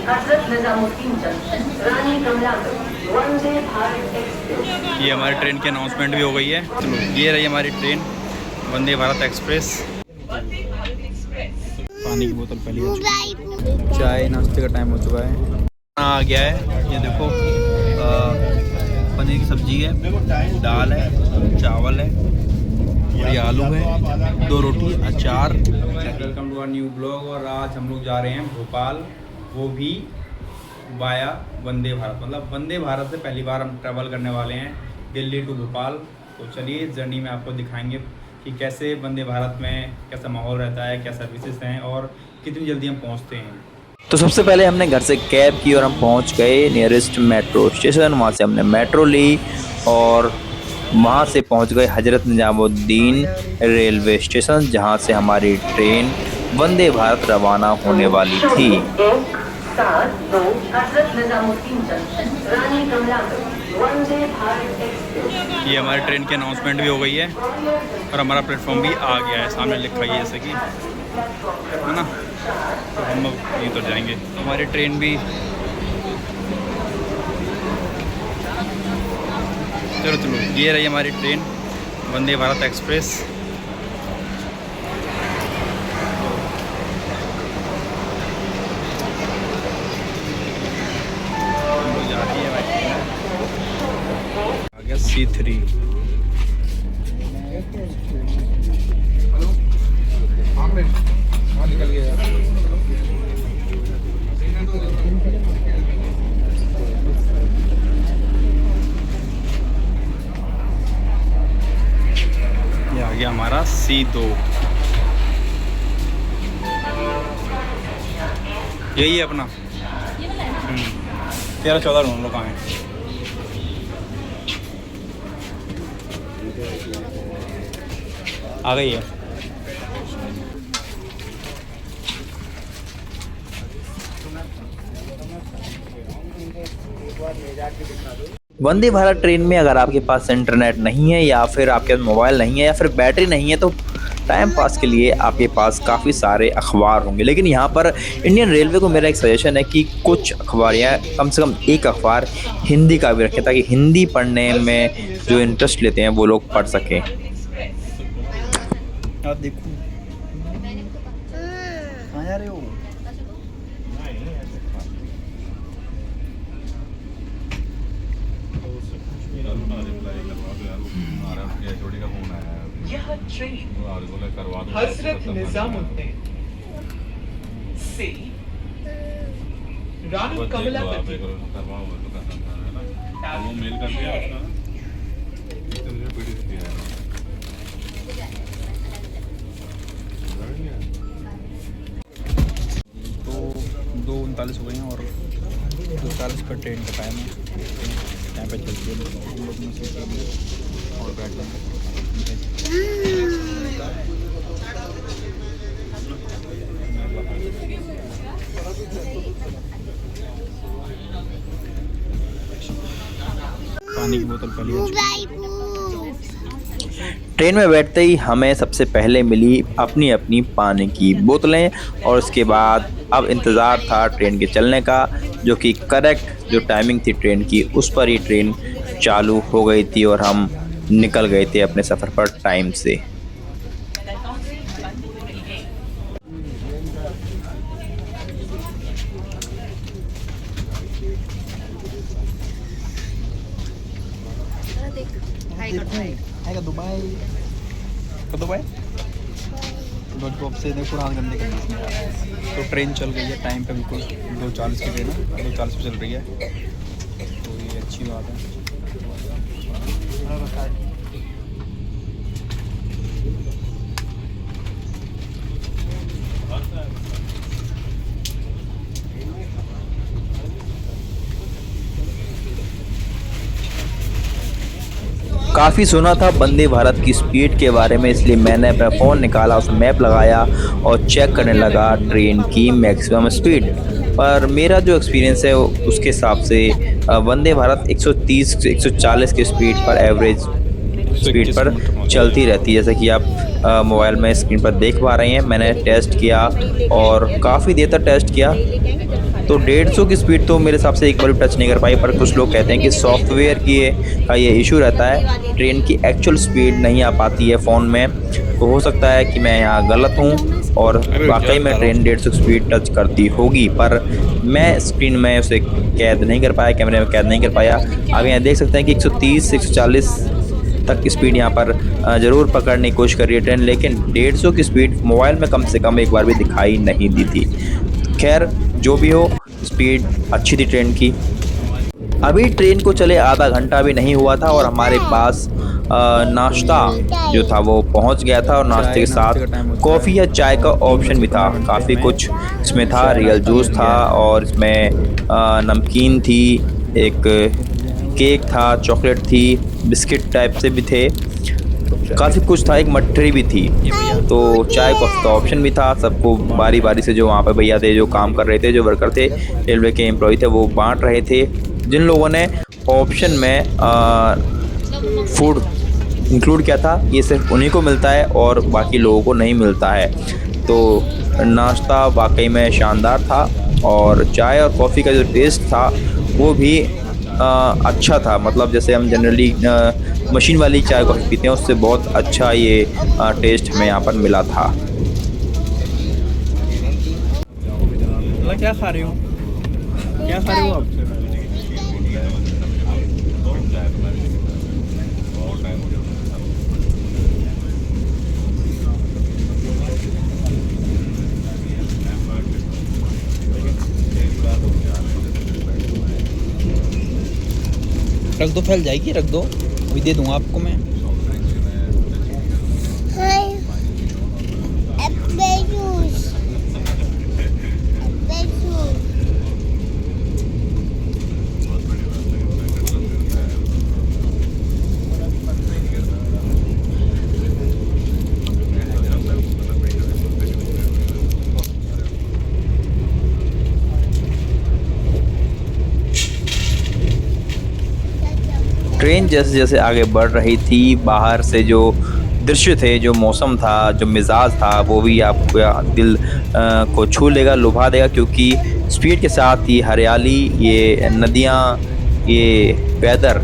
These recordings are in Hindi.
हजरत निजामुद्दीन जंक्शन, रानी कमलापति, वंदे भारत एक्सप्रेस। ये हमारी ट्रेन की अनाउंसमेंट भी हो गई है। चलो ये रही हमारी ट्रेन वंदे भारत एक्सप्रेस। पानी की बोतल पहले हो चुकी है। चाय नाश्ते का टाइम हो चुका है। खाना आ गया है, ये देखो पनीर की सब्जी है, दाल है, चावल है, ये आलू है, 2 रोटी, अचार। Welcome to our new blog. और आज हम लोग जा रहे हैं भोपाल, वो भी वाया वंदे भारत। मतलब वंदे भारत से पहली बार हम ट्रैवल करने वाले हैं दिल्ली टू भोपाल। तो चलिए जर्नी में आपको दिखाएंगे कि कैसे वंदे भारत में कैसा माहौल रहता है, क्या सर्विसेज हैं और कितनी जल्दी हम पहुंचते हैं। तो सबसे पहले हमने घर से कैब की और हम पहुंच गए नियरेस्ट मेट्रो स्टेशन। वहां से हमने मेट्रो ली और वहां से पहुंच गए हजरत निजामुद्दीन रेलवे स्टेशन, जहां से हमारी ट्रेन वंदे भारत रवाना होने वाली थी। 172 हजरत निजामुद्दीन जंक्शन, रानी कमलापति, वंदे भारत एक्सप्रेस। ये हमारी ट्रेन की अनाउंसमेंट भी हो गई है और हमारा प्लेटफॉर्म भी आ गया है, सामने लिखा है जैसे कि, है ना। तो हम अब यहीं तो जाएंगे। तो हमारी ट्रेन भी चलो ये रही हमारी ट्रेन वंदे भारत एक्सप्रेस। जा रही है हमारी ट्रेन, आ गया C3। निकल गया। ये आ गया हमारा C2। यही है अपना 13-14 हम लोग कहाँ हैं। आ गई है। वंदे भारत ट्रेन में अगर आपके पास इंटरनेट नहीं है या फिर आपके पास मोबाइल नहीं है या फिर बैटरी नहीं है तो टाइम पास के लिए आपके पास काफ़ी सारे अखबार होंगे। लेकिन यहाँ पर इंडियन रेलवे को मेरा एक सजेशन है कि कुछ अखबार या कम से कम एक अखबार हिंदी का भी रखें, ताकि हिंदी पढ़ने में जो इंटरेस्ट लेते हैं वो लोग पढ़ सकें। आप देखो कहाँ जा रहे हो। यह ट्रेन हजरत निजामुद्दीन से रानी कमलापति तो 2:39 हो गई हैं और 2:40 का ट्रेन का टाइम है। टाइम पे चलती है, हम लोग में से और बैठ जाएंगे। पानी की बोतल पहले हो चुकी है। ट्रेन में बैठते ही हमें सबसे पहले मिली अपनी अपनी पानी की बोतलें और उसके बाद अब इंतज़ार था ट्रेन के चलने का, जो कि करेक्ट जो टाइमिंग थी ट्रेन की उस पर ही ट्रेन चालू हो गई थी और हम निकल गए थे अपने सफ़र पर टाइम से। दुबई से देखो पुराने गंदे करने। तो ट्रेन चल गई है टाइम पे, बिल्कुल 2:40 की ट्रेन है, 2:40 पे चल रही है, तो ये अच्छी बात है। काफ़ी सुना था वंदे भारत की स्पीड के बारे में, इसलिए मैंने अपना फ़ोन निकाला, उस मैप लगाया और चेक करने लगा ट्रेन की मैक्सिमम स्पीड। पर मेरा जो एक्सपीरियंस है उसके हिसाब से वंदे भारत 130 से 140 की स्पीड पर एवरेज स्पीड पर चलती रहती है, जैसे कि आप मोबाइल में स्क्रीन पर देख पा रहे हैं। मैंने टेस्ट किया और काफ़ी देर तक टेस्ट किया तो 150 की स्पीड तो मेरे हिसाब से एक बार भी टच नहीं कर पाई, पर कुछ लोग कहते हैं कि सॉफ्टवेयर का ये इशू रहता है, ट्रेन की एक्चुअल स्पीड नहीं आ पाती है फ़ोन में। तो हो सकता है कि मैं यहाँ गलत हूँ और वाकई में ट्रेन 150 स्पीड टच करती होगी, पर मैं स्क्रीन में उसे कैद नहीं कर पाया, कैमरे में कैद नहीं कर पाया। आप यहाँ देख सकते हैं कि 130 140 तक स्पीड यहाँ पर ज़रूर पकड़ने की कोशिश कर रही है ट्रेन, लेकिन 150 की स्पीड मोबाइल में कम से कम एक बार भी दिखाई नहीं दी थी। खैर जो भी हो, स्पीड अच्छी थी ट्रेन की। अभी ट्रेन को चले आधा घंटा भी नहीं हुआ था और हमारे पास नाश्ता जो था वो पहुंच गया था, और नाश्ते के साथ कॉफ़ी या चाय का ऑप्शन भी था। काफ़ी कुछ इसमें था, रियल जूस था और इसमें नमकीन थी, एक केक था, चॉकलेट थी, बिस्किट टाइप से भी थे, काफ़ी कुछ था, एक मठरी भी थी। तो चाय कॉफ़ी का ऑप्शन भी था। सबको बारी बारी से जो वहाँ पर भैया थे, जो काम कर रहे थे, जो वर्कर थे, रेलवे के एम्प्लॉय थे, वो बांट रहे थे। जिन लोगों ने ऑप्शन में फूड इंक्लूड किया था, ये सिर्फ उन्हीं को मिलता है और बाकी लोगों को नहीं मिलता है। तो नाश्ता वाकई में शानदार था और चाय और कॉफ़ी का जो टेस्ट था वो भी अच्छा था। मतलब जैसे हम जनरली मशीन वाली चाय कॉफ़ी पीते हैं, उससे बहुत अच्छा ये टेस्ट हमें यहाँ पर मिला था। क्या खा रहे हो? क्या खा रहे हो आप? रख दो, फैल जाएगी, रख दो, अभी दे दूंगा आपको मैं। ट्रेन जैसे जैसे आगे बढ़ रही थी, बाहर से जो दृश्य थे, जो मौसम था, जो मिजाज था, वो भी आपको दिल को छू लेगा, लुभा देगा, क्योंकि स्पीड के साथ ही हरियाली, ये नदियाँ, ये वेदर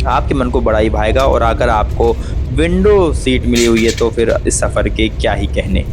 आपके मन को बड़ा ही भाएगा। और अगर आपको विंडो सीट मिली हुई है तो फिर इस सफ़र के क्या ही कहने।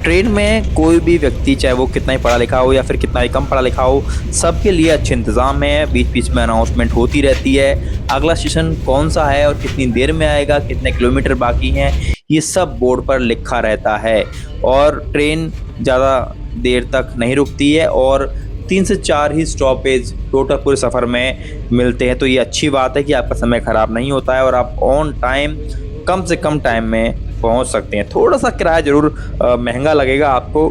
ट्रेन में कोई भी व्यक्ति, चाहे वो कितना ही पढ़ा लिखा हो या फिर कितना ही कम पढ़ा लिखा हो, सबके लिए अच्छे इंतज़ाम है। बीच बीच में अनाउंसमेंट होती रहती है, अगला स्टेशन कौन सा है और कितनी देर में आएगा, कितने किलोमीटर बाकी हैं, ये सब बोर्ड पर लिखा रहता है। और ट्रेन ज़्यादा देर तक नहीं रुकती है और 3 से 4 ही स्टॉपेज टोटल पूरे सफ़र में मिलते हैं। तो ये अच्छी बात है कि आपका समय ख़राब नहीं होता है और आप ऑन टाइम, कम से कम टाइम में पहुंच सकते हैं। थोड़ा सा किराया ज़रूर महंगा लगेगा आपको,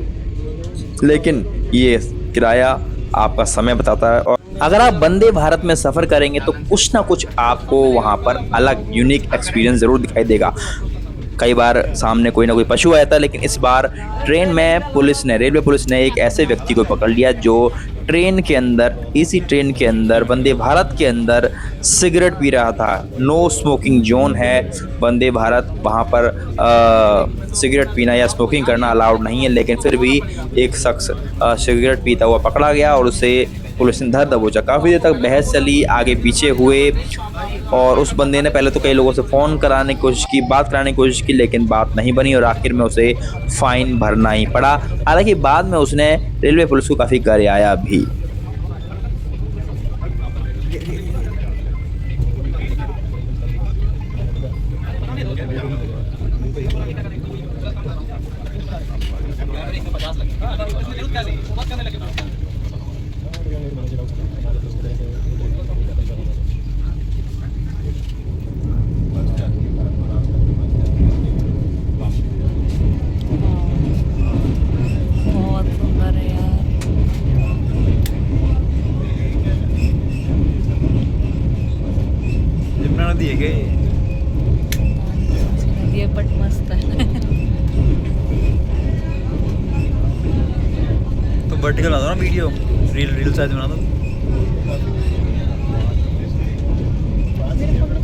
लेकिन ये किराया आपका समय बताता है। और अगर आप वंदे भारत में सफ़र करेंगे तो कुछ ना कुछ आपको वहाँ पर अलग यूनिक एक्सपीरियंस ज़रूर दिखाई देगा। कई बार सामने कोई ना कोई पशु आया था, लेकिन इस बार ट्रेन में रेलवे पुलिस ने एक ऐसे व्यक्ति को पकड़ लिया जो ट्रेन के अंदर, इसी ट्रेन के अंदर, वंदे भारत के अंदर सिगरेट पी रहा था। नो स्मोकिंग जोन है वंदे भारत, वहाँ पर सिगरेट पीना या स्मोकिंग करना अलाउड नहीं है, लेकिन फिर भी एक शख्स सिगरेट पीता हुआ पकड़ा गया और उसे पुलिस ने धर दबोचा। काफ़ी देर तक बहस चली, आगे पीछे हुए और उस बंदे ने पहले तो कई लोगों से फ़ोन कराने की कोशिश की, बात कराने की कोशिश की, लेकिन बात नहीं बनी और आखिर में उसे फ़ाइन भरना ही पड़ा। हालांकि बाद में उसने रेलवे पुलिस को काफ़ी गरियाया भी। बहुत सुंदर है यार। यमुना नदी है क्या ये पट मस्त है। तो वर्टिकल बना दो ना वीडियो, रील साइज बना दो। मेरे फोटो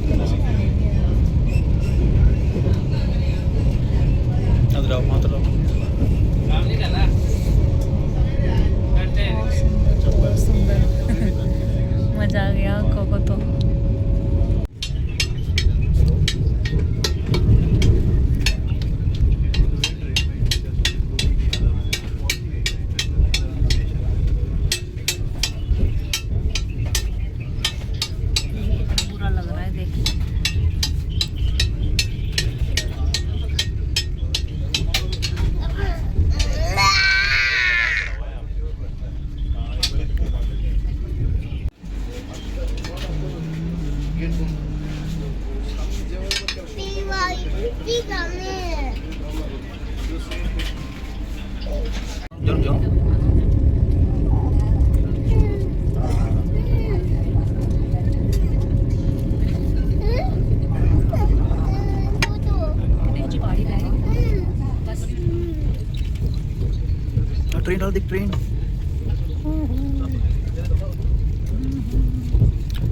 ट्रेन डाल देख ट्रेन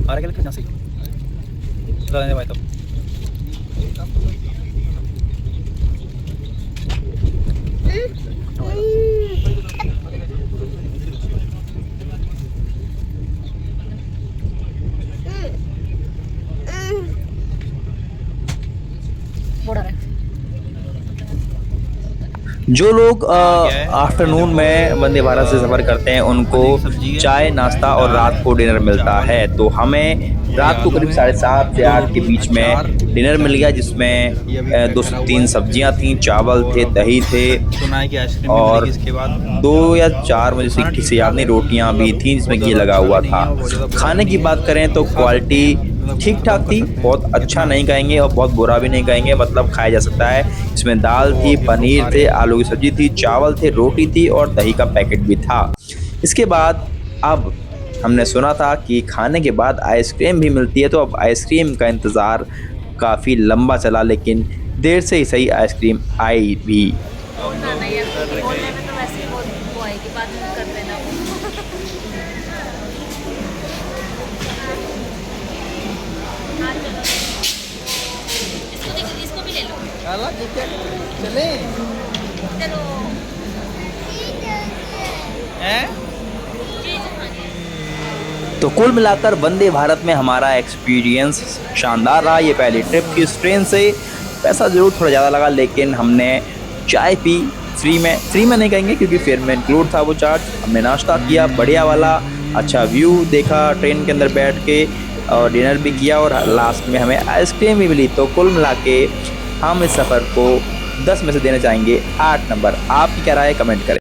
आ रहा क्या सही भाई तब जो लोग आफ्टरनून में वंदे भारत से सफ़र करते हैं उनको चाय नाश्ता और रात को डिनर मिलता है। तो हमें रात को करीब 7:30 से 8 के बीच में डिनर मिल गया, जिसमें 2 से 3 सब्जियां थी, चावल थे, दही थे और 2 या 4 मुझे ठीक से याद नहीं रोटियां भी थी जिसमें घी लगा हुआ था। खाने की बात करें तो क्वालिटी ठीक ठाक थी, बहुत अच्छा नहीं कहेंगे और बहुत बुरा भी नहीं कहेंगे, मतलब खाया जा सकता है। इसमें दाल थी, पनीर थे, आलू की सब्जी थी, चावल थे, रोटी थी और दही का पैकेट भी था। इसके बाद अब हमने सुना था कि खाने के बाद आइसक्रीम भी मिलती है, तो अब आइसक्रीम का इंतज़ार काफ़ी लंबा चला, लेकिन देर से ही सही आइसक्रीम आई भी। चले तो कुल मिलाकर वंदे भारत में हमारा एक्सपीरियंस शानदार रहा। ये पहली ट्रिप की इस ट्रेन से। पैसा ज़रूर थोड़ा ज़्यादा लगा, लेकिन हमने चाय पी फ्री में नहीं कहेंगे क्योंकि फेयर में इंक्लूड था वो चार्ज। हमने नाश्ता किया बढ़िया वाला, अच्छा व्यू देखा ट्रेन के अंदर बैठ के और डिनर भी किया और लास्ट में हमें आइसक्रीम भी मिली। तो कुल मिला के हम इस सफ़र को 10 में से देना चाहेंगे 8 नंबर। आपकी क्या राय है कमेंट करें।